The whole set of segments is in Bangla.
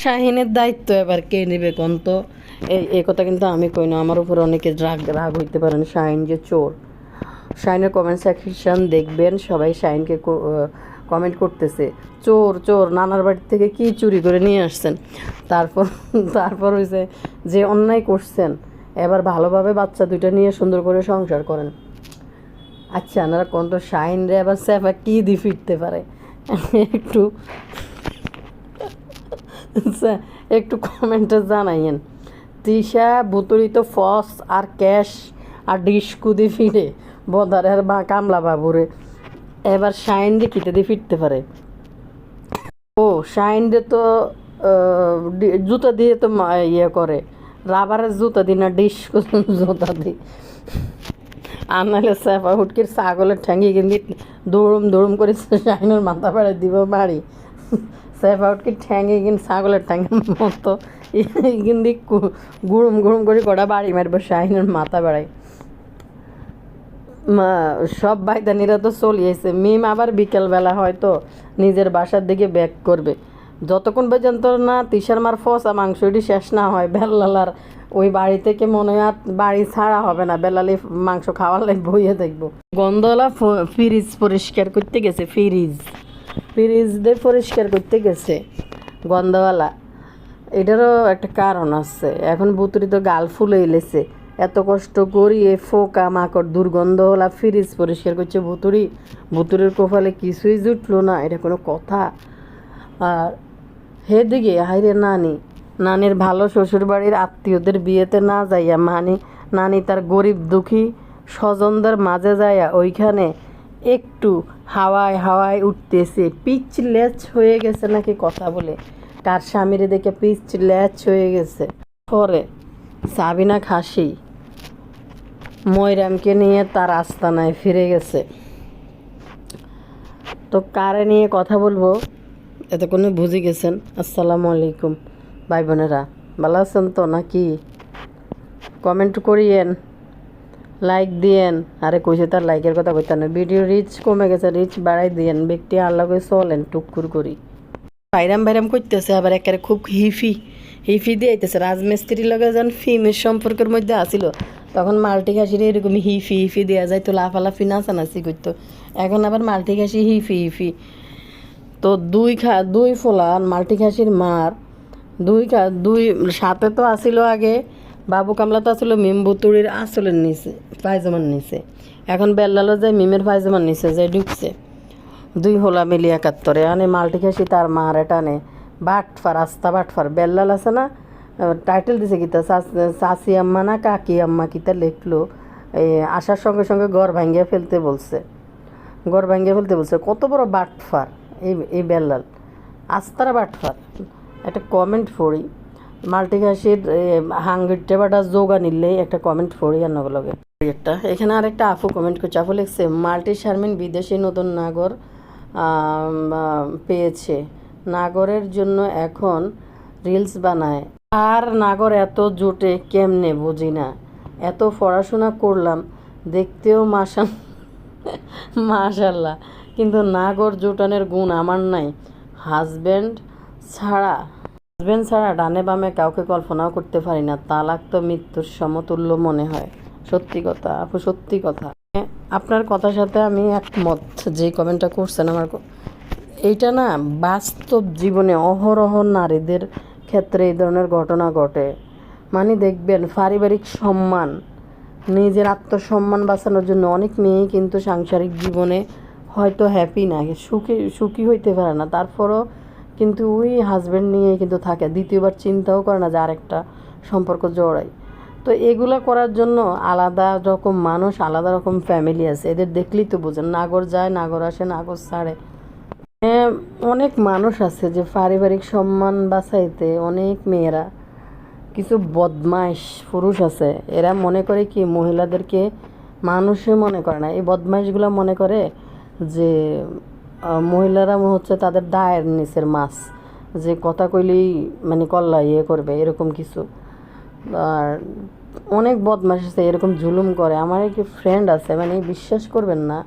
শাহিনের দায়িত্ব এবার কে নেবে কোন তো? এই কথা কিন্তু আমি কই না, আমার উপর অনেকে রাগ হইতে পারেন শাহিন যে চোর। শাহিনের কমেন্ট সেকশন দেখবেন, সবাই শাহিনকে কমেন্ট করতেছে চোর চোর, নানার বাড়ি থেকে কি চুরি করে নিয়ে আসছেন। তারপর তারপর হয়েছে যে অন্যায় করছেন, এবার ভালোভাবে বাচ্চা দুইটা নিয়ে সুন্দর করে সংসার করেন। আচ্ছা আপনারা কোন তো শাহিন রে এবার স্যাফা কী দিয়ে ফিরতে পারে? একটু একটু কমেন্টে জানাইয়েন। তৃষা ভুতুরিত ফস আর ক্যাশ আর ডিস্কুদি ফিরে বদারের বা কামলা বাবুরে, এবার শাইন দিয়ে কিতে দিয়ে ফিরতে পারে? ও শাইন রে তো জুতা দিয়ে তো ইয়ে করে, রাবারের জুতা দিই না ডিস্কো জুতা দিই। আর নাহলে স্যাফা হুটকির ছাগলের ঠ্যাঙ্গি কিন্তু দৌড়ম করে শাইনের মাথা বাড়াই দিব বাড়ি। স্যাফা হুটকির ঠ্যাঙ্গি কিন্তু ছাগলের ঠ্যাঙ্গের মতো কিন্তু গুড়ুম গুড়ুম করে কটা বাড়ি মারবো শাহিনের মাথা বাড়াই। সব বাইদানিরা তো চলিয়েছে, মিম আবার বিকেলবেলা হয়তো নিজের বাসার দিকে ব্যাক করবে, যতক্ষণ পর্যন্ত না তিশার মার ফসা মাংসটি শেষ না হয় বেল্লালার ওই বাড়ি থেকে মনে হয় বাড়ি ছাড়া হবে না, বেলালি মাংস খাওয়ার লাগে বইয়ে দেখবো। গন্ধওয়ালা ফ্রিজ পরিষ্কার করতে গেছে, ফ্রিজ দিয়ে পরিষ্কার করতে গেছে গন্ধওয়ালা। এটারও একটা কারণ আছে, এখন বুতুরি তো গাল ফুলে এলেছে, এত কষ্ট করি এ ফোকা মাকড় দুর্গন্ধওয়ালা ফ্রিজ পরিষ্কার করছে ভুতুরির কপালে কিছুই জুটলো না, এটা কোনো কথা? আর হেদিকে হাইরে নানির ভালো শ্বশুরবাড়ির আত্মীয়দের বিয়েতে না যাইয়া নানি তার গরিব দুঃখী স্বজনদের মাঝে যাইয়া ওইখানে একটু হাওয়ায় উঠতেছে, পিচ লেচ হয়ে গেছে নাকি কথা বলে, কার স্বামীরে দেখে পিচ লেচ হয়ে গেছে। পরে সাবিনা খাসি ময়রামকে নিয়ে তার আস্তানায় ফিরে গেছে। তো কারে নিয়ে কথা বলবো এতক্ষণে বুঝে গেছেন। আসসালামু আলাইকুম ভাই বোনেরা, ভালো আছেন তো নাকি? কমেন্ট করিয়েন, লাইক দিয়েন। আরে কইছে তার লাইকের কথা কইতে না, ভিডিও রিচ কমে গেছে, রিচ বাড়াই দিয়েন, ব্যক্তি আল্লাহ করে চলেন টুকুর করি। বাইরাম করতেছে আবার একেবারে খুব হিফি দিয়ে আইতেছে। রাজমিস্ত্রির লগে যখন ফিমের সম্পর্কের মধ্যে আসিল তখন মাল্টি ঘাসির এরকম হিফি দেওয়া যায় তো লাফালাফি নাচানাচি করতো, এখন আবার মাল্টি ঘাসি হিফি। তো দুই ফোলা মাল্টি ঘাসির মার দুই সাথে তো আসিল আগে বাবু কামলা, তো আসলে মিম বুতুড়ির আসলের নিচে পায়জামার নিচে, এখন বেল্লালো যায় মিমের পায়জামার নিচে যায় ঢুকছে, দুই হোলা মিলি একাত্তরে আনে মাল্টি ঘাসি তার মার টানে বাটফার বেল্লাল আছে না, টাইটেল দিছে কিতা চাচি আম্মা না কাকি আম্মা কিতা লিখলো, আসার সঙ্গে সঙ্গে ঘর ভাঙ্গিয়ে ফেলতে বলছে, কত বড় বাটফার এই বেল্লাল, আস্তারা বাটফার। একটা কমেন্ট পড়ি মাল্টি ঘাসির হাঙ্গিরটে বাটা যোগা নিলেই একটা কমেন্ট পড়ি আর নগলগে একটা। এখানে আরেকটা আপু কমেন্ট করছে, আপু লিখছে মাল্টি শারমিন বিদেশি নতুন নাগর পেয়েছে, নাগরের জন্য এখন রিলস বানায়, আর নাগর এত জোটে কেমনে বুঝি না, এত পড়াশোনা করলাম দেখতেও মাশাল্লাহ, কিন্তু নাগর জোটানের গুণ আমার নাই, হাজব্যান্ড ছাড়া ডানে বামে কাউকে কল্পনাও করতে পারি না, তালাক তো মৃত্যুর সমতুল্য মনে হয়। সত্যি কথা আপু, সত্যি কথা, আপনার কথার সাথে আমি একমত। যে কমেন্টটা করছেন আমার, এইটা না বাস্তব জীবনে অহরহ নারীদের ক্ষেত্রে এই ধরনের ঘটনা ঘটে। মানে দেখবেন পারিবারিক সম্মান, নিজের আত্মসম্মান বাঁচানোর জন্য অনেক মেয়েই কিন্তু সাংসারিক জীবনে হয়তো হ্যাপি না, সুখী হইতে পারে না, তারপরও কিন্তু ওই হাজব্যান্ড নিয়ে কিন্তু থাকে, দ্বিতীয়বার চিন্তাও করে না যে আরেকটা সম্পর্ক জড়াই। তো এগুলো করার জন্য আলাদা রকম মানুষ, আলাদা রকম ফ্যামিলি আছে, এদের দেখলেই তো বোঝেন, নাগর যায় নাগর আসে নাগর ছাড়ে। অনেক মানুষ আছে যে পারিবারিক সম্মান বাঁচাইতে, অনেক মেয়েরা, কিছু বদমাইশ পুরুষ আছে, এরা মনে করে কি মহিলাদেরকে মানুষে মনে করে না, এই বদমাইশগুলো মনে করে যে মহিলারা হচ্ছে তাদের দায়ের নিচের মাছ, যে কথা কইলেই মানে কল্লা করবে এরকম কিছু। আর অনেক বদমাইশ আছে এরকম জুলুম করে। আমার এক ফ্রেন্ড আছে, মানে বিশ্বাস করবেন না,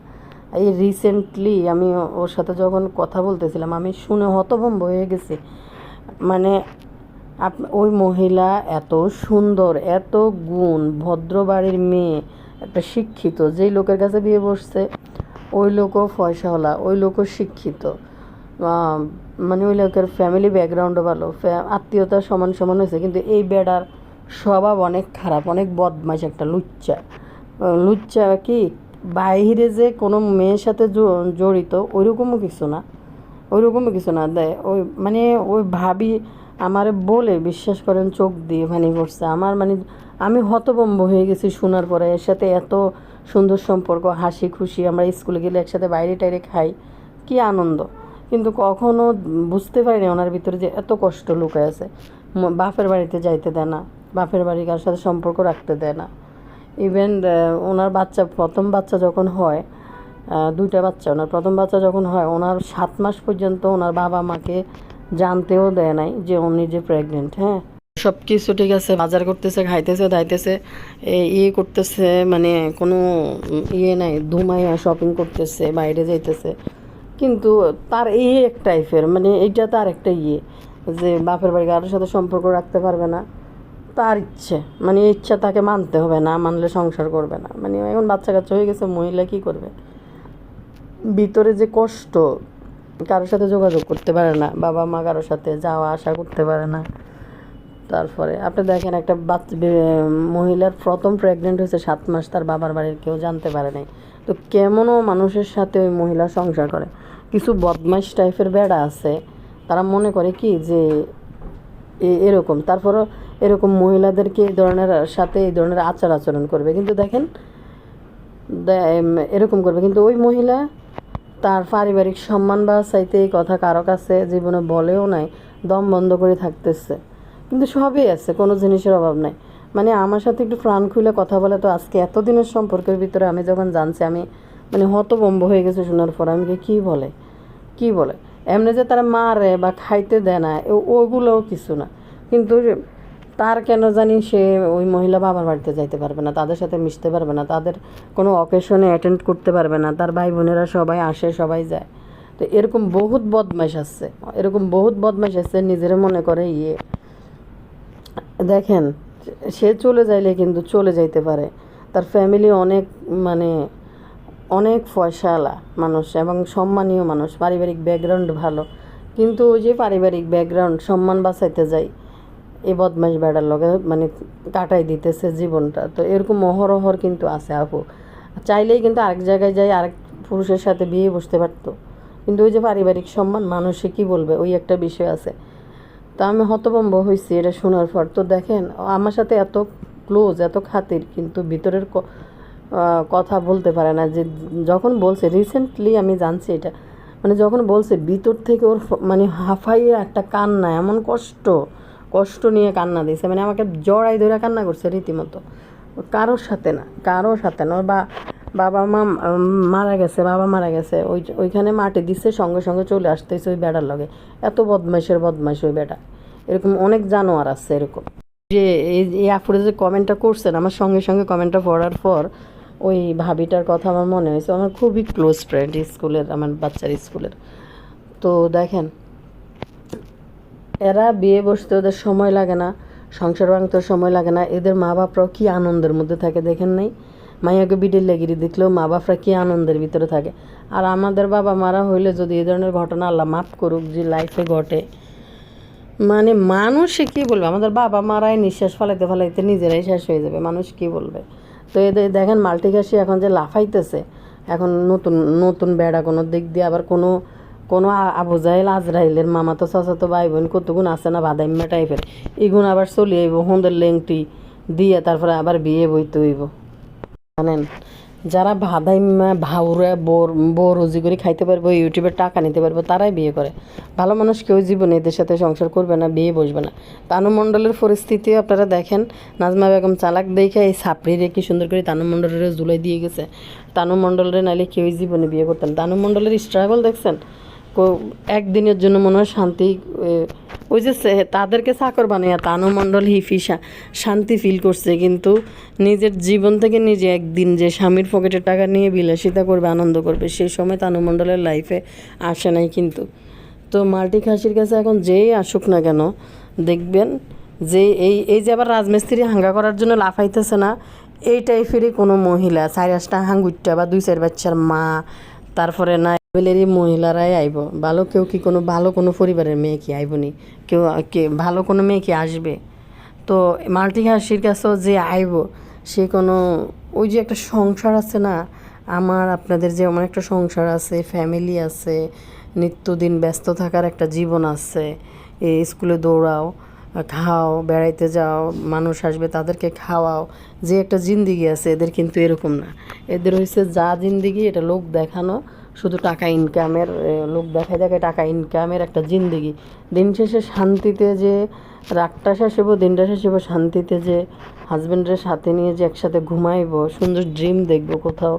এই রিসেন্টলি আমি ওর সাথে যখন কথা বলতেছিলাম আমি শুনে হতভম্ব হয়ে গেছি। মানে ওই মহিলা এত সুন্দর, এত গুণ, ভদ্র বাড়ির মেয়ে, একটা শিক্ষিত, যেই লোকের কাছে বিয়ে বসছে ওই লোকও পয়সাওয়ালা, ওই লোকও শিক্ষিত, মানে ওই লোকের ফ্যামিলি ব্যাকগ্রাউন্ডও ভালো, আত্মীয়তা সমান সমান হয়েছে, কিন্তু এই বেড়ার স্বভাব অনেক খারাপ, অনেক বদমাইশ, একটা লুচ্চা। লুচ্চা কি, বাইরে যে কোনো মেয়ের সাথে জড়িত ওইরকমও কিছু না, ওইরকমও কিছু না দেয় ওই, মানে ওই ভাবি আমারে বলে, বিশ্বাস করেন, চোখ দিয়ে পানি পড়ছে আমার, মানে আমি হতভম্ব হয়ে গেছি শোনার পরে। এর সাথে এত সুন্দর সম্পর্ক, হাসি খুশি, আমরা স্কুলে গেলে একসাথে বাইরে টাইরে খাই, কি আনন্দ। কিন্তু কখনো বুঝতে পারিনি ওনার ভিতরে যে এত কষ্ট লুকায় আছে। বাপের বাড়িতে যাইতে দেয় না, বাপের বাড়ি কারোর সাথে সম্পর্ক রাখতে দেয় না। ইভেন ওনার বাচ্চা, প্রথম বাচ্চা যখন হয়, দুইটা বাচ্চা, ওনার প্রথম বাচ্চা যখন হয়, ওনার 7 মাস পর্যন্ত ওনার বাবা মাকে জানতেও দেয় নাই যে উনি যে প্রেগনেন্ট। হ্যাঁ, সব কিছু ঠিক আছে, বাজার করতেছে, খাইতেছে দাইতেছে, ইয়ে করতেছে, মানে কোনো ইয়ে নাই, ধুমাইয়া শপিং করতেছে, বাইরে যাইতেছে, কিন্তু তার এই এক টাইপের, মানে এইটা তার একটা ইয়ে, যে বাপের বাড়ি কারোর সাথে সম্পর্ক রাখতে পারবে না, তার ইচ্ছে, মানে ইচ্ছা তাকে মানতে হবে, না মানলে সংসার করবে না। মানে এখন বাচ্চা কাচ্চা হয়ে গেছে, মহিলা কী করবে, ভিতরে যে কষ্ট, কারোর সাথে যোগাযোগ করতে পারে না, বাবা মা কারোর সাথে যাওয়া আসা করতে পারে না। তারপরে আপনি দেখেন, একটা মহিলার প্রথম প্রেগনেন্ট হয়েছে, 7 মাস, তার বাবার বাড়ির কেউ জানতে পারে নাই। তো কেমনও মানুষের সাথে ওই মহিলা সংসার করে। কিছু বদমাইশ টাইপের বেড়া আছে, তারা মনে করে কি যে এরকম, তারপরও এরকম মহিলাদেরকে এই ধরনের সাথে এই ধরনের আচার আচরণ করবে, কিন্তু দেখেন এরকম করবে, কিন্তু ওই মহিলা তার পারিবারিক সম্মান বাঁচাইতে এই কথা কারো কাছে জীবনে বলেও নাই, দম বন্ধ করে থাকতেছে, কিন্তু সবই আছে, কোনো জিনিসের অভাব নাই। মানে আমার সাথে একটু প্রাণ খুলে কথা বলে, তো আজকে এতদিনের সম্পর্কের ভিতরে আমি যখন জানছি, আমি মানে হতভম্ব হয়ে গেছে শোনার পর। আমি কি বলে, কি বলে, এমনি যে তারা মারে বা খাইতে দেয় না, ওগুলোও কিছু না, কিন্তু তার কেন জানি সে ওই মহিলা বাবার বাড়িতে যাইতে পারবে না, তাদের সাথে মিশতে পারবে না, তাদের কোনো অকেশনে অ্যাটেন্ড করতে পারবে না, তার ভাই বোনেরা সবাই আসে, সবাই যায়। তো এরকম বহুত বদমাইশ আছে, এরকম বহুত বদমাইশ আছে, নিজেরা মনে করে ইয়ে। দেখেন, সে চলে যাইলে কিন্তু চলে যাইতে পারে, তার ফ্যামিলি অনেক, মানে অনেক পয়সাওয়ালা মানুষ এবং সম্মানীয় মানুষ, পারিবারিক ব্যাকগ্রাউন্ড ভালো, কিন্তু ওই যে পারিবারিক ব্যাকগ্রাউন্ড সম্মান বাঁচাইতে যায়, এই বদমাইশ বেড়ার লগে মানে কাটাই দিতেছে জীবনটা। তো এরকম অহরহর কিন্তু আছে আপু, চাইলেই কিন্তু আরেক জায়গায় যাই, আরেক পুরুষের সাথে বিয়ে বসতে পারতো, কিন্তু ওই যে পারিবারিক সম্মান, মানুষে কি বলবে, ওই একটা বিষয় আছে। তা আমি হতভম্ব হয়েছি এটা শোনার পর। তো দেখেন, আমার সাথে এত ক্লোজ, এত খাতির, কিন্তু ভিতরের কথা বলতে পারে না। যে যখন বলছে, রিসেন্টলি আমি জানছি এটা, মানে যখন বলছে, ভিতর থেকে ওর মানে হাঁফাইয়ে একটা কান্না, এমন কষ্ট নিয়ে কান্না দিয়েছে, মানে আমাকে জড়াই ধরে কান্না করছে রীতিমতো। কারোর সাথে না, ওর বাবা মা মারা গেছে, বাবা মারা গেছে, ওইখানে মাটি দিচ্ছে, সঙ্গে সঙ্গে চলে আসতেছে ওই বেড়ার লগে। এত বদমাইশের বদমাইশ ওই বেড়া, এরকম অনেক জানোয়ার আছে এরকম। যে এই আপুরে যে কমেন্টটা করছেন, আমার সঙ্গে সঙ্গে কমেন্টটা পড়ার পর ওই ভাবিটার কথা আমার মনে হয়েছে, আমার খুবই ক্লোজ ফ্রেন্ড স্কুলের, আমার বাচ্চার স্কুলের। তো দেখেন, এরা বিয়ে বসতে ওদের সময় লাগে না, সংসার ভাঙতে সময় লাগে না, এদের মা বাপরাও কী আনন্দের মধ্যে থাকে দেখেন নাই, মাইয়াকে বিডির লেগিরি দেখলেও মা বাপরা কী আনন্দের ভিতরে থাকে। আর আমাদের বাবা মারা হইলে যদি এই ধরনের ঘটনা, আল্লাহ মাফ করুক, যে লাইফে ঘটে, মানে মানুষে কী বলবে, আমাদের বাবা মারাই নিঃশ্বাস ফেলাইতে নিজেরাই শেষ হয়ে যাবে, মানুষ কী বলবে। তো এদের দেখেন মাল্টিঘাসি এখন যে লাফাইতেছে, এখন নতুন নতুন বেড়া, কোনো দিক দিয়ে আবার কোনো আবু জাহেল আজরাইলের মামাতো চাচাতো ভাই বোন কতগুণ আছে না, বাদাইম্মা টাইপের, এগুণ আবার চলে আইব হোঁদের লেংটি দিয়ে, তারপরে আবার বিয়ে বইতে হইব। জানেন, যারা ভাদাইম্মা ভাউরা বউ রুজি করে খাইতে পারবো, ইউটিউবের টাকা নিতে পারবো, তারাই বিয়ে করে। ভালো মানুষ কেউ জীবনে এদের সাথে সংসার করবে না, বিয়ে বসবে না। তানু মণ্ডলের পরিস্থিতি আপনারা দেখেন, নাজমা বেগম চালাক দেখে এই ছাপড়িরে কি সুন্দর করে তানু মণ্ডলের জুলাই দিয়ে গেছে। তানু মণ্ডলের নাইলে কেউই জীবনে বিয়ে করতেন। তানু মণ্ডলের স্ট্রাগল দেখছেন, একদিনের জন্য মনে হয় শান্তি, ওই যে তাদেরকে চাকর বানিয়ে তানু মণ্ডল হিফিসা শান্তি ফিল করছে, কিন্তু নিজের জীবন থেকে নিজে একদিন যে স্বামীর পকেটের টাকা নিয়ে বিলাসিতা করবে, আনন্দ করবে, সেই সময় তানু মণ্ডলের লাইফে আসে নাই কিন্তু। তো মাল্টি খাসির কাছে এখন যেই আসুক না কেন, দেখবেন যে এই যে আবার রাজমিস্ত্রি হাঙ্গা করার জন্য লাফাইতেছে না, এই টাইপেরই কোনো মহিলা 4-5টা হাঙ্গুইটটা বা 2-4 বাচ্চার মা, তারপরে না লেভেলেরই মহিলারাই আইব। ভালো কেউ কি কোনো ভালো কোনো পরিবারের মেয়ে কি আইব নি? কেউ কে ভালো কোনো মেয়ে কি আসবে? তো মাল্টি হাসির কাছেও যে আইব, সে কোনো ওই যে একটা সংসার আছে না, আমার আপনাদের যেমন একটা সংসার আছে, ফ্যামিলি আছে, নিত্যদিন ব্যস্ত থাকার একটা জীবন আছে, এই স্কুলে দৌড়াও, খাও, বেড়াইতে যাও, মানুষ আসবে তাদেরকে খাওয়াও, যে একটা জিন্দিগি আছে, এদের কিন্তু এরকম না। এদের হয়েছে যা জিন্দিগি এটা লোক দেখানো, শুধু টাকা ইনকামের, লোক দেখায় দেখায় টাকা ইনকামের একটা জিন্দিগি। দিন শেষে শান্তিতে যে রাতটা শেষ হবো, দিনটা শেষ হবো শান্তিতে, যে হাজব্যান্ডের সাথে নিয়ে যে একসাথে ঘুমাইবো, সুন্দর ড্রিম দেখবো কোথাও,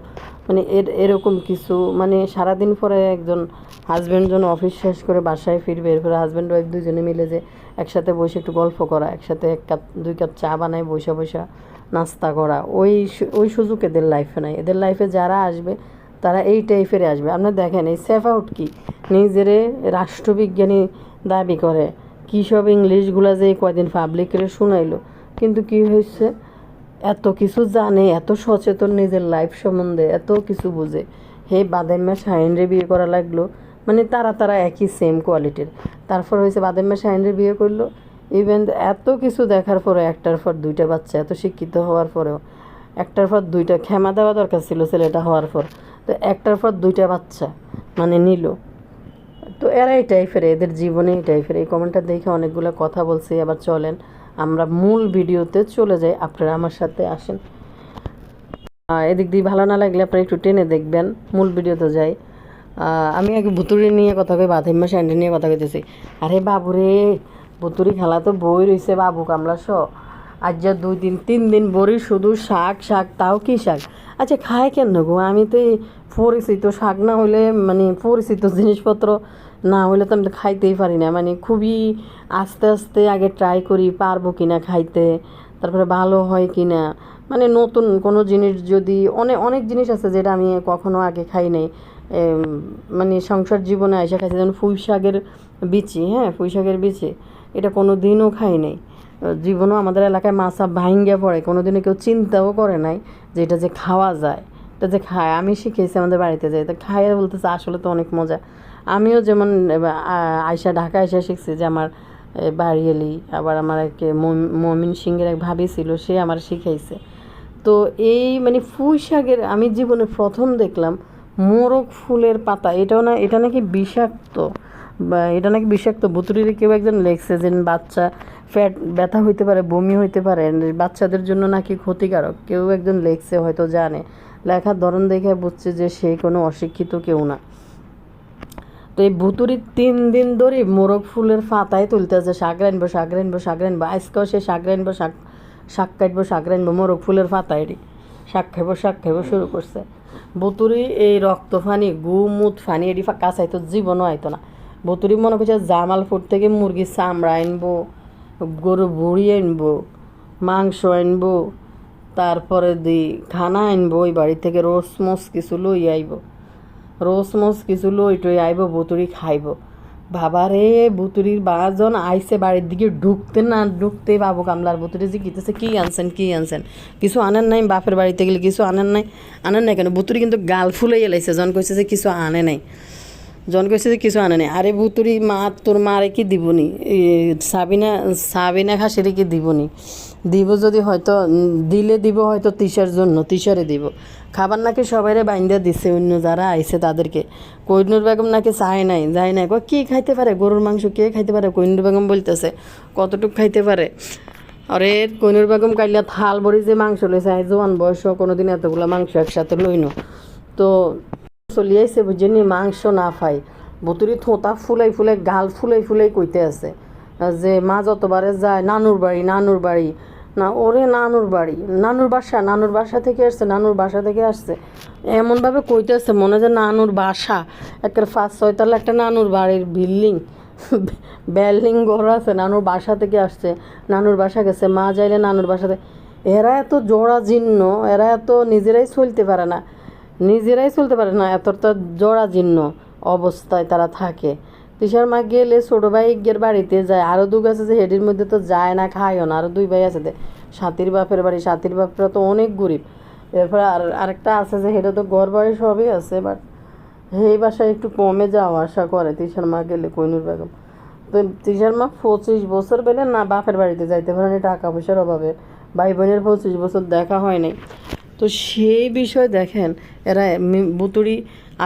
মানে এরকম কিছু, মানে সারাদিন পরে একজন হাজব্যান্ড যখন অফিস শেষ করে বাসায় ফিরবে, এরপরে হাজব্যান্ড ওয়াইফ দুজনে মিলে যে একসাথে বসে একটু গল্প করা, একসাথে 1 কাপ 2 কাপ চা বানায় বসে বসে নাস্তা করা, ওই সুযোগ এদের লাইফে নাই। এদের লাইফে যারা আসবে তারা এই টাইপের আসবে। আপনারা দেখেন এই সেফ আউট কি, নিজেরে রাষ্ট্রবিজ্ঞানী দাবি করে, কী সব ইংলিশগুলো যে কয়দিন পাবলিকের শুনাইলো, কিন্তু কি হয়েছে, এত কিছু জানে, এত সচেতন নিজের লাইফ সম্বন্ধে, এত কিছু বুঝে, হে বাদাম্মা শাহিনরে বিয়ে করা লাগলো, মানে তারা একই সেম কোয়ালিটির। তারপর হয়েছে বাদাম্মা শাহিনরে বিয়ে করলো, ইভেন এত কিছু দেখার পরে, একটার পর 2টা বাচ্চা, এত শিক্ষিত হওয়ার পরেও একটার পর 2টা ক্ষমা দেওয়া দরকার ছিল ছেলেটা হওয়ার পর, তো একটার পর 2টা বাচ্চা মানে নিল। তো এরা এই টাইপের, এদের জীবনে এই টাইপের। এই কমেন্টটা দেখে অনেকগুলো কথা বলছি, আবার চলেন আমরা মূল ভিডিওতে চলে যাই, আপনারা আমার সাথে আসেন। এদিক দিয়ে ভালো না লাগলে আপনারা একটু টেনে দেখবেন, মূল ভিডিওতে যাই। আমি আগে ভুতুরি নিয়ে কথা কই, বাধিম্মা স্যান্ডি নিয়ে কথা কইতেছি। আরে বাবুরে, ভুতুরি খেলা তো বই রয়েছে বাবু কামলা সহ, আজ যা 2-3 দিন বড়ি শুধু শাক শাক, তাও কি শাক? আচ্ছা খায় কেন গো? আমি তো এই পরিচিত শাক না হইলে, মানে পরিচিত জিনিসপত্র না হইলে তো আমি তো খাইতেই পারি না, মানে খুবই আস্তে আস্তে আগে ট্রাই করি পারবো কি না খাইতে, তারপরে ভালো হয় কি না, মানে নতুন কোনো জিনিস যদি, অনেক অনেক জিনিস আছে যেটা আমি কখনো আগে খাই নাই, মানে সংসার জীবনে এসে খাইছি, যেমন পুঁই শাকের বিচি, হ্যাঁ পুঁই শাকের বিচি, এটা কোনো দিনও খাই নাই জীবনও। আমাদের এলাকায় মাছা ভাঙ্গা পড়ে, কোনো দিনও কেউ চিন্তাও করে নাই যে এটা যে খাওয়া যায়, এটা যে খায়। আমি শিখেছি আমাদের বাড়িতে যাই, তো খাইয়ে বলতেছে আসলে তো অনেক মজা। আমিও যেমন আয়সা ঢাকা এসে শিখছি যে আমার বাড়ি এলি, আবার আমার এক মমিন সিংয়ের এক ভাবি ছিল, সে আমার শিখাইছে। তো এই মানে পুঁই শাকের আমি জীবনে প্রথম দেখলাম মোরগ ফুলের পাতা, এটাও না, এটা নাকি বিষাক্ত, বা এটা নাকি বিষাক্ত। ভুতুড়িরে কেউ একজন লেখছে যে বাচ্চা ব্যথা হইতে পারে, বমি হইতে পারে, বাচ্চাদের জন্য নাকি ক্ষতিকারক, কেউ একজন লেখছে, হয়তো জানে, লেখার ধরন দেখে বুঝছে যে সে কোনো অশিক্ষিত কেউ না। তো এই ভুতুরি 3 দিন ধরে মোরগ ফুলের পাতায় তুলতেছে, শাক রানবো শাক রানবো শাক রানবো, আজকেও সে শাক রানবো, শাক কাটবো শাক রানবো, মোরগ ফুলের পাতায় শাক খাইবো শুরু করছে। ভুতুরি এই রক্ত ফানি, গুমুত ফানি, এটি কাঁচাইতো জীবনও আইতো না। ভুতুরি মনে করছে জামালপুর থেকে মুরগির চামড়া আনবো, গরু বুড়ি আনবো, মাংস আনবো, তারপরে খানা আনবো, ওই বাড়ি থেকে রোস মোস কিছু লই আইব, রোস মোস কিছু লই টই আইব, ভুতুরি খাইব। বাবারে, ভুতুরির বাজন আইসে বাড়ির দিকে ঢুকতে না ঢুকতে বাবু কামলার ভুতুরি যে কিতেছে, কি আনছেন কিছু আনেন নাই? বাপের বাড়িতে গেলে কিছু আনেন নাই কেন? ভুতুরি কিন্তু গাল ফুলে এলাইছে, জন কইছে যে কিছু আনে নাই, কিছু আনে নাই। আরে ভুতুরি মা, তোর মারে কি দিবনি, সাবিনা খাসিরে কি দিবনি? দিব যদি হয়তো দিলে দিব হয়তো তিশার জন্য, তিশারে দিব। খাবার নাকি সবাইরে বাইন্দা দিচ্ছে, অন্য যারা আইছে তাদেরকে। কোহিনুর বেগম নাকি যায় নাই কী খাইতে পারে, গরুর মাংস কে খাইতে পারে? কোহিনুর বেগম বলতেছে কতটুকু খাইতে পারে। আরে কোহিনুর বেগম কাইলা থাল ভরি যে মাংস লইছে, জোয়ান বয়স কোনোদিন এতগুলো মাংস একসাথে লইনো, তো চলিয়াইছে বুঝিনি, মাংস না পাই। ভুতুরি থোঁতা ফুলাই গাল ফুলাই কইতে আছে যে মা যতবারে যায় নানুর বাড়ি না, ওরে নানুর বাসা থেকে আসছে এমনভাবে কইতেছে, মনে যে নানুর বাসা, একটা 5-6 তলা একটা নানুর বাড়ির বিল্ডিং ঘর আছে, নানুর বাসা থেকে আসছে, নানুর বাসা গেছে, মা যাইলে নানুর বাসাতে। এরা এত জোড়া জীর্ণ, এরা এত নিজেরাই চলতে পারে না, এতটা জোড়া জীর্ণ অবস্থায় তারা থাকে। তিশার মা গেলে ছোটো ভাইয়ের বাড়িতে যায়, আরও দুগ আছে যে হেডির মধ্যে তো যায় না, খায়ও না, আরও 2 ভাই আছে যে সাথীর বাপের বাড়ি, সাথীর বাপরা তো অনেক গরিব। এরপরে আরেকটা আছে যে হেটা তো ঘর বাড়ি সবই আছে, বাট এই বাসায় একটু কমে যাওয়া আসা করে তিশার মা গেলে, কইনুর বেগম। তো তিশার মা 25 বছর পেলে না বাপের বাড়িতে যাইতে পারেনি টাকা পয়সার অভাবে, ভাই বোনের 25 বছর দেখা হয় নাই। তো সেই বিষয় দেখেন, এরা বুতুড়ি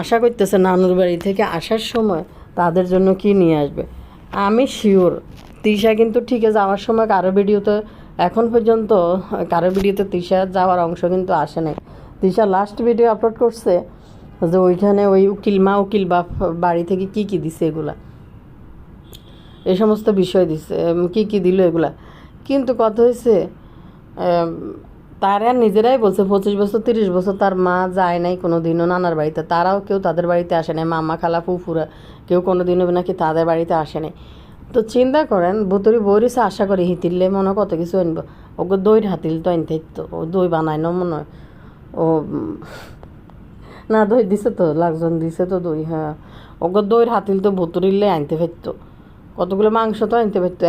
আশা করতেছে নানুর বাড়ি থেকে আসার সময় তাদের জন্য কি নিয়ে আসবে। আমি শিওর তিশা কিন্তু ঠিকই যাওয়ার সময় কারো ভিডিওতে এখন পর্যন্ত কারো ভিডিওতে তিশা যাওয়ার অংশ কিন্তু আসে নাই। তিশা লাস্ট ভিডিও আপলোড করছে যে ওইখানে ওই উকিল বাপ বাড়ি থেকে কি কি দিছে, এগুলা এই সমস্ত বিষয় দিছে, কি কি দিল এগুলা। কিন্তু কথা হয়েছে তারা নিজেরাই বলছে 25 বছর 30 বছর তার মা যায় নাই কোনো দিনও নানার বাড়িতে, তারাও কেউ তাদের বাড়িতে আসে নাই, মামা খালা ফুফুরা কেউ কোনো দিনও নাকি তাদের বাড়িতে আসে নাই। তো চিন্তা করেন বুতুরি বইরিছে আশা করি হিতিলে মনে কত কিছু আনবো, ওকে দইর হাতিল তো আনতে তো, ও দই বানায় না মনে হয়, ও না দই দিছে তো, লাকজন দিছে তো দই, হ্যাঁ ওকে দইর হাতিল তো বুতুরিলে আনতে পারতো, কতগুলো মাংস তো আনতে পারতো,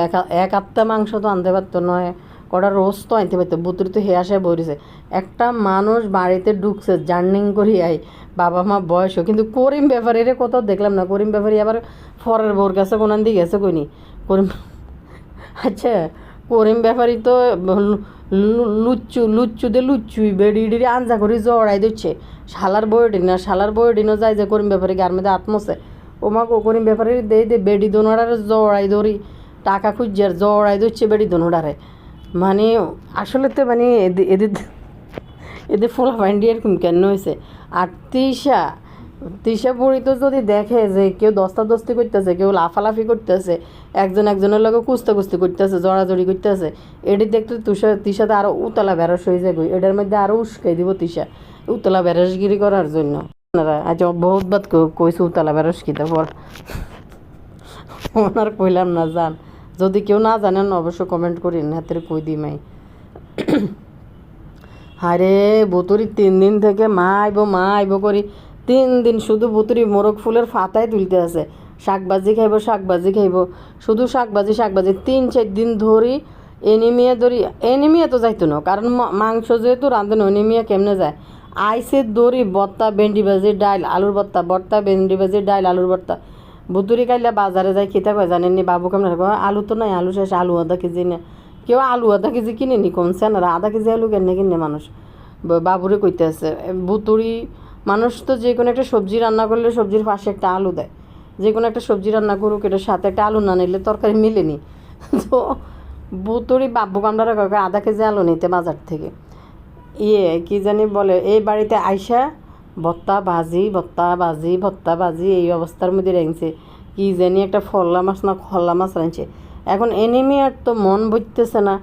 এক আত্মা মাংস তো আনতে পারতো, নয় কটা রোজ তো আনতে পারতো। বুতুরি তো হেয়াশায় বইছে, একটা মানুষ বাড়িতে ঢুকছে জার্নিং করি আই, বাবা মা বয়সও, কিন্তু করিম ব্যাপারীরে কোথাও দেখলাম না। করিম ব্যাপারী আবার ফরের বোর কাছে কোনান দিয়ে গেছে কইনি করিম। আচ্ছা করিম ব্যাপারী তো লুচ্চুই বেড়ি আঞ্জা করি জড়াই দিচ্ছে, শালার বইডিনও যায় যে করিম ব্যাপারী গার মধ্যে আত্মসে, ও মা করিম ব্যাপারী দে বেডি দোনোডারে জড়াই ধরি টাকা খুঁজিয়ার জড়াই দিচ্ছে বেডি দোনোডারে। মানে আসলে তো মানে এদের এদের ফোলা ফাইন্ডি এরকম কেন হয়েছে। আর তৃষা বুড়ি তো যদি দেখে যে কেউ দস্তাদস্তি করতেছে, কেউ লাফালাফি করতেছে, একজনের লগে কুস্তি করতেছে, জড়াজড়ি করতেছে, এটি দেখতে তৃষাতে আরও উতলা বেরস হয়ে যায়, এটার মধ্যে আরও উস্কাই দিব তৃষা উতলা বেরসগিরি করার জন্য। আজ বহুত বাদ কইছে উতলা বেরস কিতা পর ওনার কইলাম না, জান যদি কেউ না জানেন অবশ্য কমেন্ট করিন, হাতের কই দিমাই। আরে বুতুরি 3 দিন থেকে মা আইব করি, 3 দিন শুধু বুতুরি মোরগ ফুলের ফাতায় তুলতে আছে, শাকবাজি খাইব শুধু শাকবাজি 3-4 দিন ধরি এনিমিয়া তো যাইতো না, কারণ মাংস যেহেতু রাঁধেন এনিমিয়া কেমনে যায়। আইসে দড়ি ভর্তা ভেন্ডি ভাজি ডাইল আলুর ভর্তা ভেন্ডি ভাজি ডাইল আলুর ভর্তা। বুতুরি কাইলে বাজারে যায় খেতে কয় জানেননি, বাবু কেমন আলু তো নাই, আলু শেষ, আলু আধা কেজি না, কেউ আলু আধা কেজি কিনে নি কমছে না, আধা কেজি আলু কিনে মানুষ বাবুরে কইতে আছে। বুতুরি মানুষ তো যে কোনো একটা সবজি রান্না করলে সবজির পাশে একটা আলু দেয়, যে কোনো একটা সবজি রান্না করুক এটার সাথে একটা আলু না নিলে তরকারি মিলেনি। তো বুতুরি বাব্বু কামড়ারা কাউকে আধা কেজি আলু নিতে বাজার থেকে, কি জানি বলে, এই বাড়িতে আইসা ভত্তা ভাজি এই অবস্থার মধ্যে রেঙছে, কি জানি একটা ফল্লা মাছ না খল্লা মাছ রাঁধছে। এখন এনিমিয়ার তো মন বইতেছে না,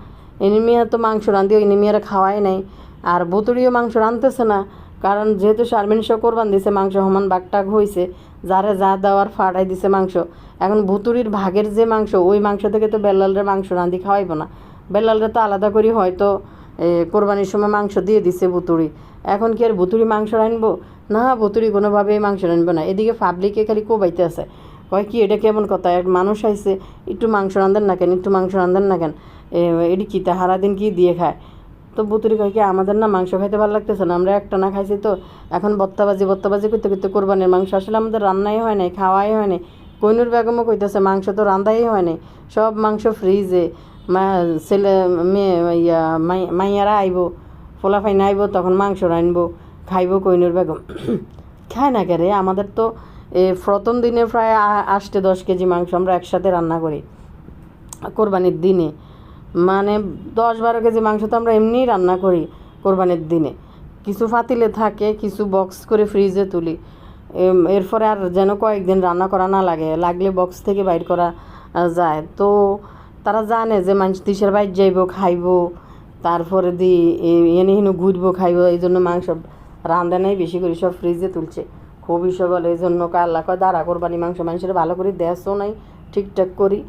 এনিমিয়া তো মাংস রাঁধিও এনিমিয়ারা খাওয়াই নাই, আর বুতুড়িও মাংস রাঁধতেছে না, কারণ যেহেতু শারমিন শো কোরবান দিছে মাংস সমান বাগটাগ হয়েছে, যারে যা দেওয়ার ফাটাই দিছে মাংস। এখন ভুতুড়ির ভাগের যে মাংস, ওই মাংস থেকে তো বেল্লালরে মাংস রাঁধি খাওয়াইব না, বেল্লালরে তো আলাদা করি হয়তো কোরবানির সময় মাংস দিয়ে দিছে ভুতুড়ি। এখন কি আর ভুতুড়ি মাংস রানবো না, ভুতুড়ি কোনোভাবেই মাংস রানবো না। এদিকে পাবলিকে খালি কোবাইতে আছে, কয় কি এটা কেমন কথা, এক মানুষ আইছে একটু মাংস রাঁধেন না কেন, এটি কি তাহারা দিন কি দিয়ে খায়। তো বুতুরি কয় কি আমাদের না মাংস খাইতে ভালো লাগতেছে না, আমরা একটা না খাইছি তো এখন বত্তাবাজি করতে করতে কোরবানির মাংস আসলে আমাদের রান্নাই হয় নাই, খাওয়াই হয় নাই। কইনুর বেগমও কইতেছে মাংস তো রান্ধাই হয় নাই, সব মাংস ফ্রিজে, ছেলে মেয়ে মাইয়ারা আইব, ফোলাফাইনা আইব, তখন মাংস রানবো খাইব। কইনুর বেগম খায় না কেরে, আমাদের তো প্রথম দিনে প্রায় 8-10 কেজি মাংস আমরা একসাথে রান্না করি কোরবানির দিনে, মানে 10-12 কেজি মাংস তো আমরা এমনিই রান্না করি কোরবানির দিনে। কিছু পাতিলে থাকে, কিছু বক্স করে ফ্রিজে তুলি, এরপরে আর যেন কয়েকদিন রান্না করা না লাগলে বক্স থেকে বাইর করা যায়। তো তারা জানে যে মানুষ দেশের বাইর যাইব খাইব, তারপরে এনে হেন ঘুরবো খাইব, এই জন্য মাংস রাঁধে নাই বেশি করে, সব ফ্রিজে তুলছে খুবই সকল। এই জন্য আল্লাহ কয় দাঁড়া কোরবানি মাংস মানুষের ভালো করে দেশও নাই ঠিকঠাক করি,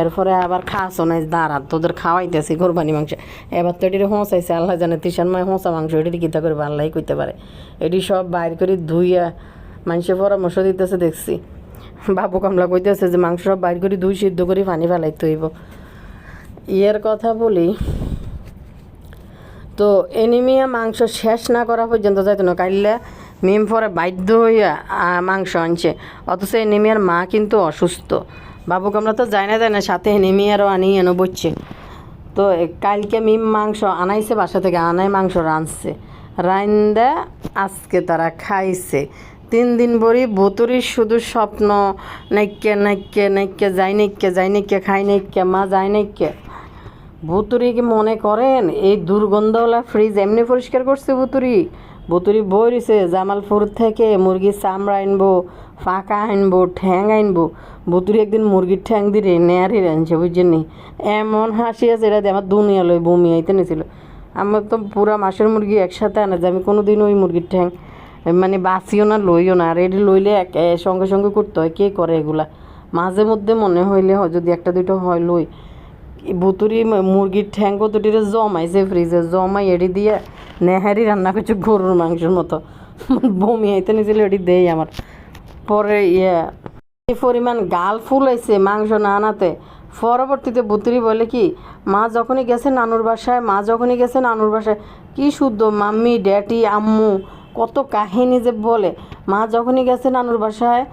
এরপরে আবার খাসও নাই, দাঁড়া তোদের খাওয়াইতেছি কোরবানি মাংস। এবার তো এটি হোঁচাইছে, আল্লাহ জানে তিসানময় হোঁচা মাংস, এটি কীতা করে আল্লাহ কইতে পারে। এটি সব বাইর করে ধুইয়া মানুষের পরামর্শ দিতেছে দেখছি। বাবু কামলা কইতেছে যে মাংস সব বাইর করে দুই সিদ্ধ করে পানি ফেলাইতে হইব। ইয়ের কথা বলি, তো এনিমিয়া মাংস শেষ না করা পর্যন্ত যাইতো না। কাইলে মিম পরে বাধ্য হইয়া মাংস আনছে, অথচ এনিমিয়ার মা কিন্তু অসুস্থ। বাবু কামলা তো যায় না, সাথে এনিমিয়ারও আনি এনে বসছে। তো কালকে মিম মাংস আনাইছে বাসা থেকে, আনাই মাংস রাঁধছে, রাইন্দা আজকে তারা খাইছে। 3 দিন ভরি ভুতুরির শুধু স্বপ্ন, নাইকে নাইকে নাইকে যাই নাইকে খাই নাইকে মা যায় নাইকে। ভুতুরি কি মনে করেন এই দুর্গন্ধওয়ালা ফ্রিজ এমনি পরিষ্কার করছে? ভুতুরি বইছে জামালপুর থেকে মুরগির চামড়া আনবো, ফাঁকা আনবো, ঠ্যাং আনবো। ভুতুরি একদিন মুরগির ঠ্যাং দিয়ে নেয়ারি আনছে, বুঝছেন? এমন হাসি আছে এটা দিয়ে আমার দুনিয়া লই বমি আইতে নিয়েছিল। আমার তো পুরা মাসের মুরগি একসাথে আনা যায়, আমি কোনো দিন ওই মুরগির ঠ্যাং মানে বাঁচিও না লইও না। আর এটি লইলে সঙ্গে সঙ্গে করতে হয়, কে করে এগুলা? মাঝে মধ্যে মনে হইলে হয় যদি একটা দুটো হয় লই। ভুতুরি মুরগির ঠ্যাং কতটিরে জমাইছে ফ্রিজে, জমাই এটি দিয়ে নেহারি রান্না করছে গরুর মাংসের মতো। বমি আইতে নিয়েছিল, এটি দেই আমার। পরে এই পরিমাণ গাল ফুলাইছে মাংস না আনাতে। পরবর্তীতে ভুতুরি বলে কি, মা যখনই গেছে নানুর বাসায় কি শুদ্ধ মাম্মি ড্যাডি আম্মু কত কাহিনী যে বলে। মা যখনই গেছে নানুর বাসায়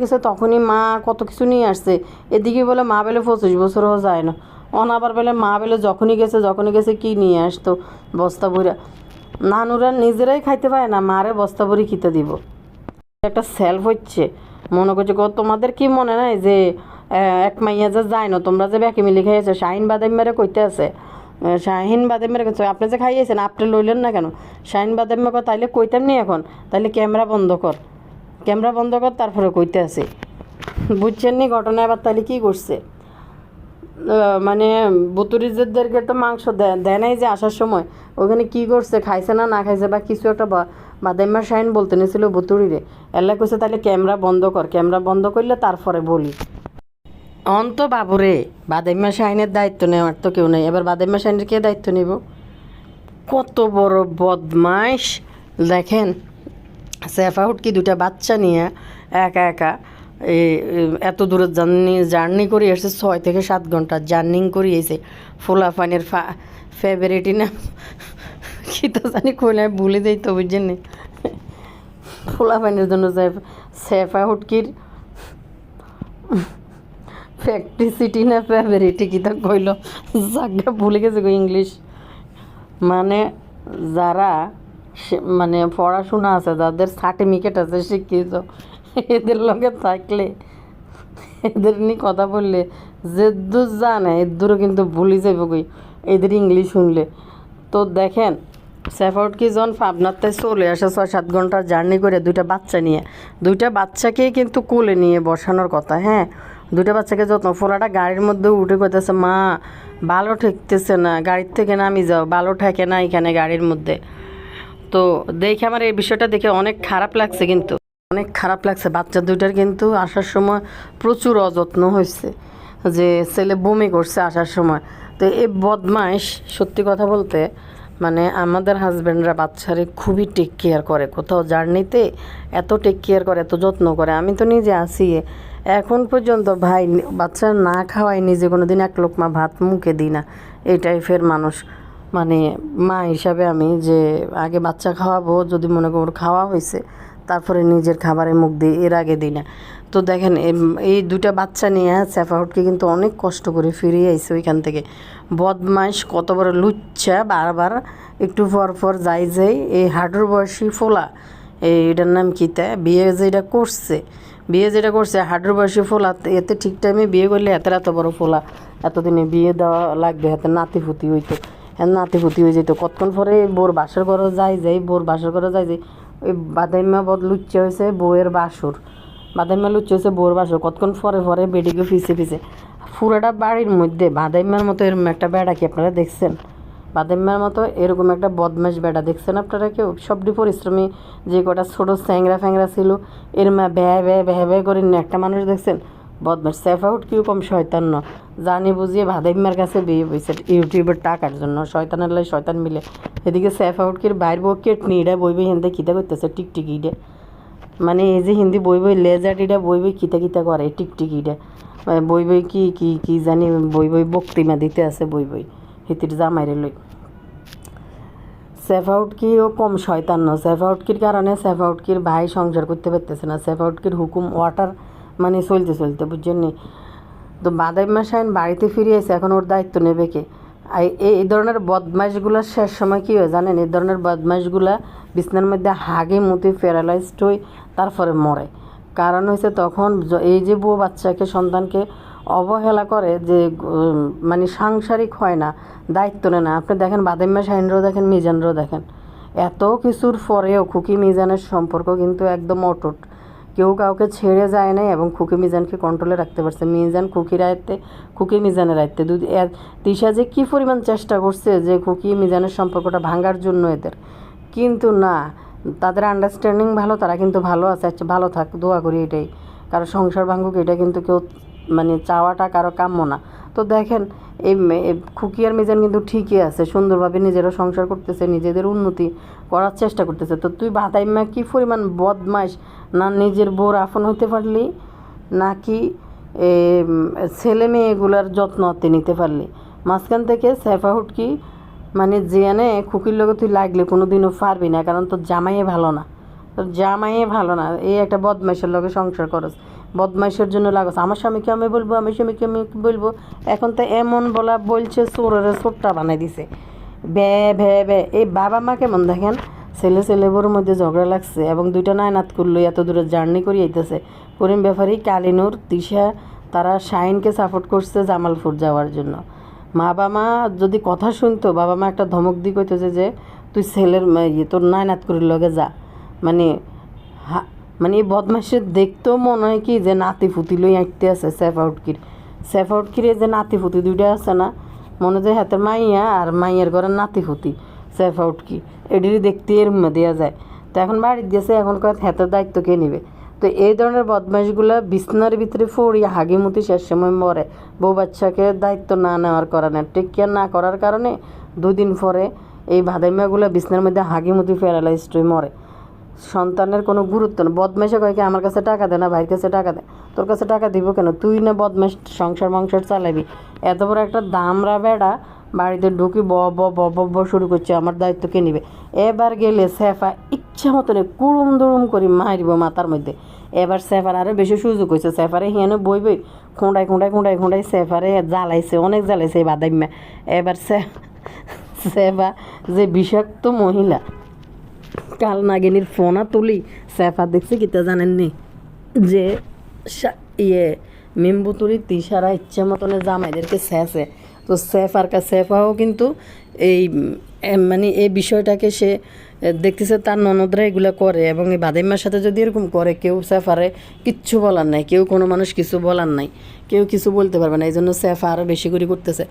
গেছে তখনই মা কত কিছু নিয়ে আসছে। এদিকে বলে মা বেলে 25 বছরও যায় না। অনাবার বেলে মা বেলে যখনই গেছে কি নিয়ে আসতো বস্তা বইরা। নানুরা নিজেরাই খাইতে পারে না, মারে বস্তা ভরি খেতে দিব। একটা সেলফ হচ্ছে, মনে করছে তোমাদের কি মনে নাই যে এক মাইয়া যে যায় না, তোমরা যে ব্যাকে মিলে খাইয়েছো? শাহিন বাদাম মেরে কইতে আছে, শাহিন বাদাম মেরে কইছে আপনি যে খাইয়েছেন আপনি লইলেন না কেন? শাহিন বাদাম মেরে তাইলে কইতাম নি এখন, তাইলে ক্যামেরা বন্ধ কর তারপরে কইতে আছে। বুঝছেন নি ঘটনা? এবার তাইলে কী করছে, মানে বুতুরিজদেরকে তো মাংস দেয় নাই যে আসার সময়, ওখানে কি করছে, খাইছে না খাইছে বা কিছু একটা বাদাইমা শাহিন বলতে নিয়েছিল বুতুরিরে। এল্লা কইছে তাহলে ক্যামেরা বন্ধ করলে তারপরে বলি। অন্ত বাবুরে বাদাইমা শাহিনের দায়িত্ব নেওয়ার তো কেউ নেই, এবার বাদাইমা শাহিনের কে দায়িত্ব নিব? কত বড় বদমাইশ দেখেন। সেফা হুটকি 2টা বাচ্চা নিয়ে একা এত দূরের জার্নি করে এসে 6 থেকে 7 ঘন্টা জার্নি করে এসে ফোলাফানের ফেভারিটি না কি তো জানি কইলে ভুলে যাই তো, বুঝছেন? ফোলাফানের জন্য সেফা হুটকির প্র্যাকটিসিটি না ফেভারিটি কি তা কইল, জায়গা ভুলে গেছে গো ইংলিশ। মানে যারা মানে পড়াশোনা আছে, যাদের সার্টিফিকেট আছে শিক্ষিত, এদের লগে থাকলে এদের নিয়ে কথা বললে যে দূর জানে এদূরও কিন্তু ভুলে যাইব কই এদের ইংলিশ শুনলে। তো দেখেন সেফাউট কি যখন পাবনাতে চলে আসে 6-7 ঘন্টার জার্নি করে 2টা বাচ্চা নিয়ে, 2টা বাচ্চাকেই কিন্তু কোলে নিয়ে বসানোর কথা। হ্যাঁ, 2টা বাচ্চাকে যত্ন। ফোলাটা গাড়ির মধ্যে উঠে করতেছে মা ভালো ঠেকতেছে না, গাড়ির থেকে নামি যাও, ভালো ঠেকে না এখানে গাড়ির মধ্যে। তো দেখে আমার এই বিষয়টা দেখে অনেক খারাপ লাগছে, কিন্তু অনেক খারাপ লাগছে। বাচ্চা 2টার কিন্তু আসার সময় প্রচুর অযত্ন হয়েছে, যে ছেলে বমি করছে আসার সময়। তো এই বদমাইশ সত্যি কথা বলতে মানে আমাদের হাজব্যান্ডরা বাচ্চারে খুবই টেক কেয়ার করে, কোথাও জার্নিতে এত টেক কেয়ার করে, এত যত্ন করে। আমি তো নিজে আসি এখন পর্যন্ত ভাই বাচ্চা না খাওয়াই নিজে কোনো দিন 1 লোকমা ভাত মুখে দিই না। এই টাইপের মানুষ, মানে মা হিসাবে আমি যে আগে বাচ্চা খাওয়াবো, যদি মনে করো খাওয়া হয়েছে তারপরে নিজের খাবারে মুখ দিই, এর আগে দিই না। তো দেখেন এই 2টা বাচ্চা নিয়ে সেফাউটকে কিন্তু অনেক কষ্ট করে ফিরিয়ে আইছে ওইখান থেকে। বদমাইশ কত বড় লুচ্ছা, বারবার একটু পর যাই এই হাঁটুর বয়সী ফোলা, এটার নাম কী তা বিয়ে যেটা করছে হাঁটুর বয়সী ফোলা, এতে ঠিক টাইমে বিয়ে করলে এত বড় ফোলা এতদিনে বিয়ে দেওয়া লাগবে, হাতে নাতিপুতি হইতো, নাতিপুতি হয়ে যেত। কতক্ষণ পরে বোর বাসর ঘরে যাই ওই বাদাইমা লুচ্চে হয়েছে বউয়ের বাসুর, বউয়ের বাসুর। কতক্ষণ পরে বেডিকে ফিসে পুরোটা বাড়ির মধ্যে বাদাইমার মতো এরকম একটা বেড়া কি আপনারা দেখছেন? বাদাইমার মতো এরকম একটা বদমাশ বেড়া দেখছেন আপনারা কেউ? সবটি পরিশ্রমী যে কটা ছোটো ফ্যাংরা ছিল এর মা ব্যয় করে একটা মানুষ দেখছেন? বদমাশ। সেফাউট কেউ কম শয়তান না, জানি বুঝিয়ে ভাদাইম্মার কাছে বিয়ে বইছে ইউটিউবের টাকার জন্য। শয়তানের লাই শয়তান মিলে। এদিকে সেফাউটকির বাইর বউ কেটনি এটা বইবে হেনতে খিদা করতেছে টিকটিকি মানে এই যে হিন্দি বই বই লেজাটিটা বই বই কিতা কিতা করে টিকটিকিটা বই বই কি কি কি জানি বই বই বক্তিমা দিতে আছে বই বই হিতির জামাইরে লই সেফাউটকিও কম শয়তান না সেফাউটকির কারণে সেফাউটকির ভাই সংসার করতে পারতেছে না সেফাউটকির হুকুম ওয়াটার মানে চলতে চলতে বুঝছেন নি তো বাদাইম্মা শাহিন বাড়িতে ফিরে এসে এখন ওর দায়িত্ব নেবে কে এই ধরনের বদমাইশগুলোর শেষ সময় কী হয় জানেন এই ধরনের বদমাইশগুলা বিছনার মধ্যে হাগে মুতে প্যারালাইজড হয়ে তারপরে মরে কারণ হয়েছে তখন এই যে বউ বাচ্চাকে সন্তানকে অবহেলা করে যে মানে সাংসারিক হয় না দায়িত্ব নেয় না আপনি দেখেন বাদাইম্মা শাহিনরাও দেখেন মিজানরাও দেখেন এত কিছুর পরেও খুকি মিজানের সম্পর্ক কিন্তু একদম অটুট কেউ কাউকে ছেড়ে যায় নাই এবং খুকি মিজানকে কন্ট্রোলে রাখতে পারছে মিজান খুকির আয়ত্তে খুকি মিজানের আয়ত্তে তিশা যে কী পরিমাণ চেষ্টা করছে যে খুকি মিজানের সম্পর্কটা ভাঙার জন্য এদের কিন্তু না তাদের আন্ডারস্ট্যান্ডিং ভালো তারা কিন্তু ভালো আছে আচ্ছা ভালো থাক দোয়া করি এটাই কারো সংসার ভাঙুক এটা কিন্তু কেউ মানে চাওয়াটা কারো কাম্য না তো দেখেন এই খুকি আর মিজান কিন্তু ঠিকই আছে সুন্দরভাবে নিজেরা সংসার করতেছে নিজেদের উন্নতি করার চেষ্টা করতেছে তো তুই বাদাইম্মা কী পরিমাণ বদমাইশ না নিজের বউর আপন হতে পারলি নাকি ছেলে মেয়েগুলার যত্ন হাতে নিতে পারলি মাঝখান থেকে সেফাহুটকি মানে জিয়ানে খুকির লগে তুই লাগলে কোনো দিনও পারবি না কারণ তোর জামাইয়ে ভালো না তোর জামাইয়ে ভালো না এই একটা বদমাইশের লগে সংসার করস বদমাইশের জন্য লাগস আমার স্বামীকে আমি বলবো আমি স্বামীকে আমি বলবো এখন তো এমন বলা বলছে চোরের চোরটা বানাই দিছে বে ভে বে এই বাবা মা কেমন দেখেন ছেলে বউর মধ্যে ঝগড়া লাগছে এবং দুইটা নায়নাত করলো এত দূরে জার্নি করে আইতেছে করিম ব্যাপারী কালিনুর তিশা তারা শাহিনকে সাপোর্ট করছে জামালপুর যাওয়ার জন্য বাবা মা যদি কথা শুনতো বাবা মা একটা ধমক দিয়ে কইতেছে যে তুই ছেলের তোর নায়নাত করির লগে যা মানে মানে এই বদমাসের দেখতেও মনে হয় কি যে নাতি ফুতি লই আঁকতে আছে সেফাউটকির যে নাতি ফুতি দুইটা আছে না মনে হয় হাতে মাইয়া আর মাইয়ার ঘরের নাতি ফুতি সেফাউটকি এটিরই দেখতে এর দেওয়া যায় তো এখন বাড়ির দিয়েছে এখন কয়েক হাতের দায়িত্ব কে নেবে তো এই ধরনের বদমাইশগুলো বিছনার ভিতরে ফড়িয়ে হাগিমুতি শেষ সময় মরে বউ বাচ্চাকে দায়িত্ব না নেওয়ার কারণে টেক কেয়ার না করার কারণে দুদিন পরে এই ভাদাইমাগুলো বিছনার মধ্যে হাগিমুতি প্যারালাইজড হয়ে মরে সন্তানের কোনো গুরুত্ব না বদমাইশে কয় কি আমার কাছে টাকা দে না ভাইয়ের কাছে টাকা দে তোর কাছে টাকা দিব কেন তুই না বদমাইশ সংসার চালাবি এত বড় একটা দামরা বেড়া বাড়িতে ঢুকি ব শুরু করছে আমার দায়িত্ব কে নিবে এবার গেলে সেফা ইচ্ছা মতনে কুড়ুম দুড়ুম করে মারিব মাথার মধ্যে এবার সেফার আরও বেশি সুযোগ হয়েছে সেফারে হিয়ানো বই খুঁড়াই সেফারে জ্বালাইছে অনেক জ্বালাইছে এই বাদাইম্যা এবার সেফা যে বিষাক্ত মহিলা কাল নাগিনীর ফোনা তুলি সেফা দেখছি কিতা জানেননি যে মেম্বুতুরি তিসারা ইচ্ছা মতনে জামাইদেরকে শেষে তো সেফাও কিন্তু এই মানে এই বিষয়টাকে সে দেখতেছে তার ননদরা এগুলো করে এবং এই বাদাইম্মার সাথে যদি এরকম করে কেউ সেফারে কিচ্ছু বলার নাই কেউ কোনো মানুষ কিছু বলার নাই কেউ কিছু বলতে পারবে না এই জন্য সেফা আরও বেশি করে করতেছে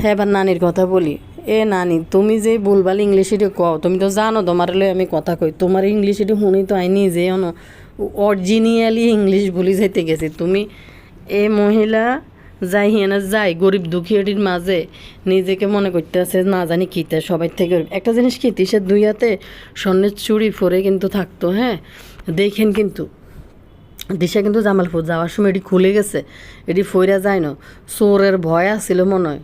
এবার নানির কথা বলি এ নানি তুমি যে বলবাল ইংলিশে কও তুমি তো জানো তোমার লই আমি কথা কই তোমার ইংলিশে শুনি তো আই নিজে অরিজিনালি ইংলিশ বলি যাইতে গেছি তুমি এ মহিলা যাই গরিব দুঃখীটির মাঝে নিজেকে মনে করতে আছে না জানি কীতে সবাই থেকে একটা জিনিস কি সে দুই হাতে স্বর্ণের চুড়ি ফরে কিন্তু থাকতো হ্যাঁ দেখেন কিন্তু দিশা কিন্তু জামালপুর যাওয়ার সময় এটি খুলে গেছে এটি ফইরা যায় না চোরের ভয় আসছিল মনে হয়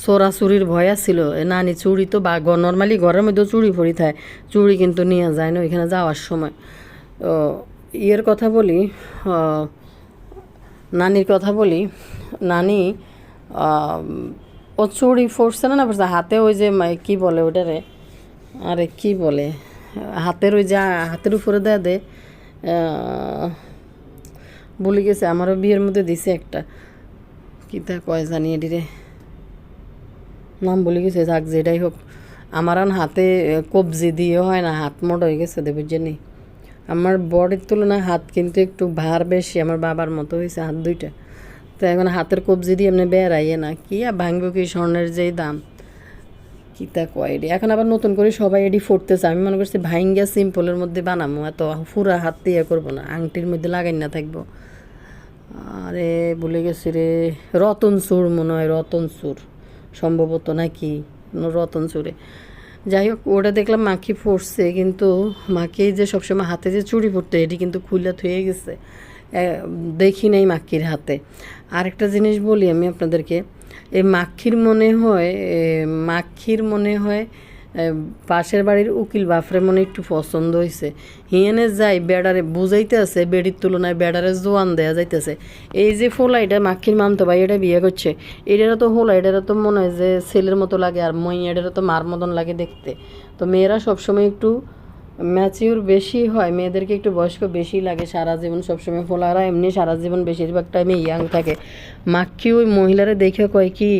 চোরাচুরির ভয় আসছিল নানি চুড়ি তো বা নর্মালি ঘরের মধ্যেও চুড়ি ফরি থাকে চুড়ি কিন্তু নিয়ে যায় না ওইখানে যাওয়ার সময় ইয়ের কথা বলি নানির কথা বলি নানি ও চুড়ি ফোরছে না পড়ছে হাতে ওই যে কী বলে ওটারে আরে কি বলে হাতের ওই যে হাতের উপরে দেয়া দে বলে গেছে আমারও বিয়ের মধ্যে দিছে একটা কী তা কয় জানি এটিরে নাম বলে গেছে যাক যেটাই হোক আমার হাতে কবজি দিয়ে হয় না হাত মোট হয়ে গেছে দেবের জন্যে আমার বডির তুলনায় হাত কিন্তু একটু ভার বেশি আমার বাবার মতো হয়েছে হাত দুইটা তো এখন হাতের কবজি দিয়ে এমনি বেড়াইয়ে না কি আর ভাঙব কি স্বর্ণের যেই দাম কী তা কয় এডি এখন আবার নতুন করে সবাই এডি ফুটতেছে আমি মনে করছি ভাইঙ্গা সিম্পলের মধ্যে বানাবো এত পুরা হাত দিয়ে করবো না আংটির মধ্যে লাগাই না থাকবো আরে বলে গেছি রে রতন চুর মনে হয় রতন চুর সম্ভবত নাকি রতন চুরে যাই হোক ওটা দেখলাম মাখি পড়ছে, কিন্তু মাখি যে সবসময় হাতে যে চুড়ি পরতো এটি কিন্তু খুলে থুয়ে গেছে, দেখি নাই মাখির হাতে। আরেকটা জিনিস বলি আমি আপনাদেরকে, এই মাখির মনে হয় পাশের বাড়ির উকিল বাফরে মনে একটু পছন্দ হয়েছে, হিয়েনে যাই বেড়ারে বুঝাইতে আছে, বেড়ির তুলনায় বেড়ারে জোয়ান দেয়া যাইতেছে। এই যে ফোলা এটা মাখির মামতো ভাই এটা বিয়ে করছে, এটারও তো হোলা, এটারও তো মনে হয় যে ছেলের মতো লাগে, আর এটারও তো মার মতন লাগে দেখতে। তো মেয়েরা সবসময় একটু ম্যাচিউর বেশি হয়, মেয়েদেরকে একটু বয়স্ক বেশি লাগে সারা জীবন, সবসময় ফোলারা এমনি সারা জীবন বেশিরভাগ টাইমে ইয়াং থাকে। মাখি ওই মহিলারে দেখে কয় কি,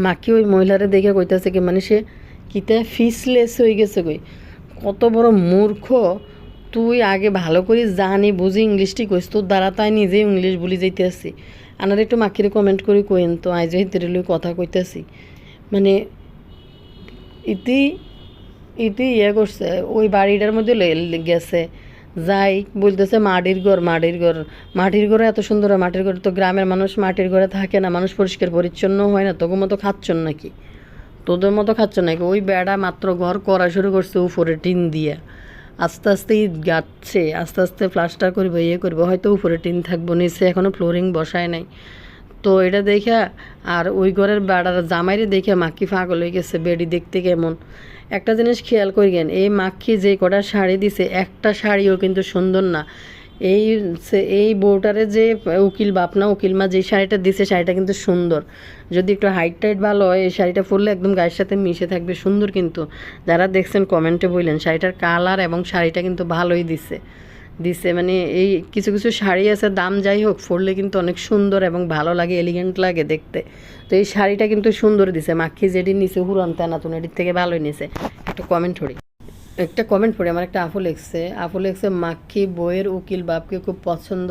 মাখি ওই মহিলারে দেখে কইতাছে কি মানে সে কিতা ফিসলেস হয়ে গেছে কই, কত বড় মূর্খ তুই, আগে ভালো করে জানি বুঝি ইংলিশটি কইস, তোর দ্বারা তাই নিজে ইংলিশ বলি যাইতে আসি। আনার একটু মাখিরে কমেন্ট করে কইন তো, আজ হিতের লই কথা কইতাছি, মানে ইতি ইতি ইয়ে করছে, ওই বাড়িটার মধ্যে গেছে যাই বলতেছে মাটির ঘরে এত সুন্দর হয়, মাটির ঘরে তো গ্রামের মানুষ মাটির ঘরে থাকে না, মানুষ পরিষ্কার পরিচ্ছন্ন হয় না, তোকে মতো খাচ্ছন নাকি, তোদের মতো খাচ্ছ নাকি। ওই বেড়া মাত্র ঘর করা শুরু করছে উপরে টিন দিয়ে, আস্তে আস্তে ঈদ গাচ্ছে, আস্তে আস্তে প্লাস্টার করবো, ইয়ে করবো, হয়তো উপরে টিন থাকবো, নিচে এখনও ফ্লোরিং বসায় নাই। তো এটা দেখে আর ওই ঘরের বেড়ার জামাইরে দেখে মাখি পাগল হয়ে গেছে, বেডি দেখতে কেমন। একটা জিনিস খেয়াল করিয়েন, এই মাখি যে কটা শাড়ি দিছে একটা শাড়িও কিন্তু সুন্দর না। এই এই বউটারে যে উকিল বাপ না উকিল মা যে শাড়িটা দিছে শাড়িটা কিন্তু সুন্দর, যদি একটু হাইট টাইট ভালো হয় এই শাড়িটা পরলে একদম গায়ের সাথে মিশে থাকবে, সুন্দর। কিন্তু যারা দেখছেন কমেন্টে বললেন শাড়িটার কালার এবং শাড়িটা কিন্তু ভালোই দিছে মানে এই কিছু কিছু শাড়ি আছে দাম যাই হোক পরলে কিন্তু অনেক সুন্দর এবং ভালো লাগে, এলিগেন্ট লাগে দেখতে। তো এই শাড়িটা কিন্তু সুন্দর দিছে, মাখি যেটি নিচে হুরন তেনাতুন এটির থেকে ভালোই নিছে। একটা কমেন্ট পড়ি আমার একটা আপু লেখছে মাখি বইয়ের উকিল বাপকে খুব পছন্দ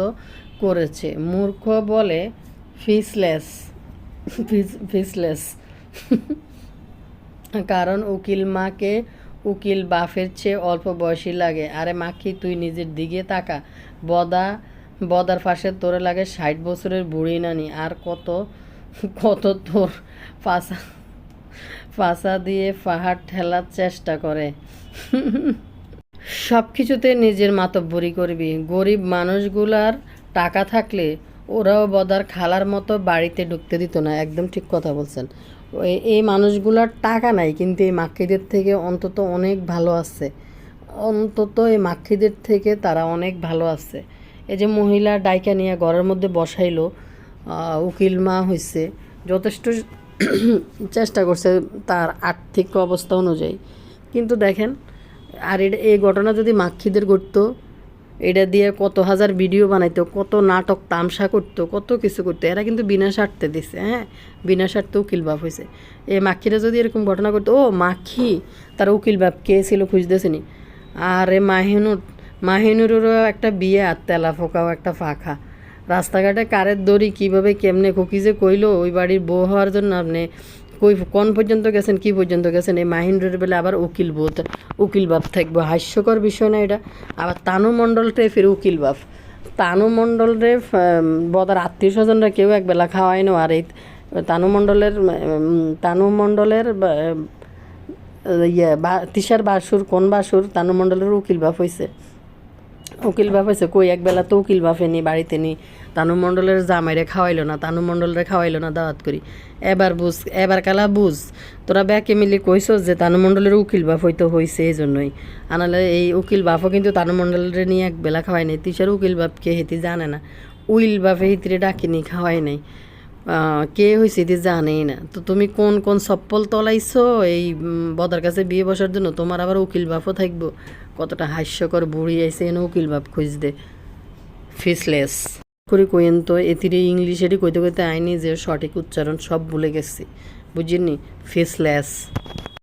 করেছে, মূর্খ বলে ফিসলেস ফিসলেস কারণ উকিল মাকে উকিল বাপের চেয়ে অল্প বয়সী লাগে। আরে মাখি তুই নিজের দিকে তাকা, বদার পাশে তোরে লাগে 60 বছরের বুড়ি নানি, আর কত কত তোর ফাঁসা দিয়ে পাহাড় ঠেলার চেষ্টা করে। সব কিছুতে নিজের মাতব্বরি করবি, গরিব মানুষগুলার টাকা থাকলে ওরাও বদার খালার মতো বাড়িতে ঢুকতে দিত না। একদম ঠিক কথা বলছেন, এই মানুষগুলার টাকা নাই কিন্তু এই মাখিদের থেকে অন্তত অনেক ভালো আছে, অন্তত এই মাখিদের থেকে তারা অনেক ভালো আছে। এই যে মহিলা ডাইকা নিয়ে ঘরের মধ্যে বসাইলো, উকিল মা হয়েছে, যথেষ্ট চেষ্টা করছে তার আর্থিক অবস্থা অনুযায়ী। কিন্তু দেখেন, আর এই ঘটনা যদি মাখিদের ঘটতো, এটা দিয়ে কত হাজার ভিডিও বানাইতো, কত নাটক তামসা করতো, কত কিছু করতো। এরা কিন্তু বিনা স্বার্থে দিছে, হ্যাঁ বিনা স্বার্থে উকিল বাপ হয়েছে। এই মাখিরা যদি এরকম ঘটনা করতো, ও মাখি তার উকিল বাপ কে ছিল খুঁজতেছিনি। আর এ মাহিনুরেরও একটা বিয়ে, আর তেলা ফোকাও একটা ফাঁকা, রাস্তাঘাটে কারের দড়ি কীভাবে কেমনে খুকি যে কইলো ওই বাড়ির বউ হওয়ার জন্য আপনি কোন পর্যন্ত গেছেন, কি পর্যন্ত গেছেন। এই মাহিন্দ্রের বেলা আবার উকিল বাপ থাকবো, হাস্যকর বিষয় না এটা। আবার তানু মণ্ডলরে ফের উকিল বাপ, তানু মণ্ডলরে বদার আত্মীয় স্বজনরা কেউ একবেলা খাওয়ায় না। আর এই তানু মণ্ডলের তিশার বাসুর কোন বাসুর তানু মণ্ডলের উকিল বাপ হয়েছে, কই একবেলা তো উকিল বাপে নি বাড়িতে নি, তানু মণ্ডলের জামাইরে খাওয়াইলো না, তানু মণ্ডলরে খাওয়াইলো না দাওয়াত করি। এবার কালা বুঝ, তোরা ব্যাকে মিলি কইস যে তানু মণ্ডলের উকিল বাপ হয়েছে এই জন্যই। আনালে এই উকিল বাপও কিন্তু তানু মণ্ডলের নিয়ে একবেলা খাওয়াই নাই, তিশার উকিল বাপকে হেতি জানে না, উইল বাপে হিতিরে ডাকিনি খাওয়াই নাই, কে হয়েছে এটি জানেই না। তো তুমি কোন সপ্পল তলাইছো এই বদার কাছে বিয়ে বসার জন্য, তোমার আবার উকিল বাপও থাকবো। কতটা হাস্যকর বুড়ি আইসে এনে উকিল বাপ খুঁজতে, ফিসলেস করে কইন তো। এতিরে ইংলিশেরই কইতে কইতে আইনি যে সঠিক উচ্চারণ সব ভুলে গেছি, বুঝিনি, ফিসলেস।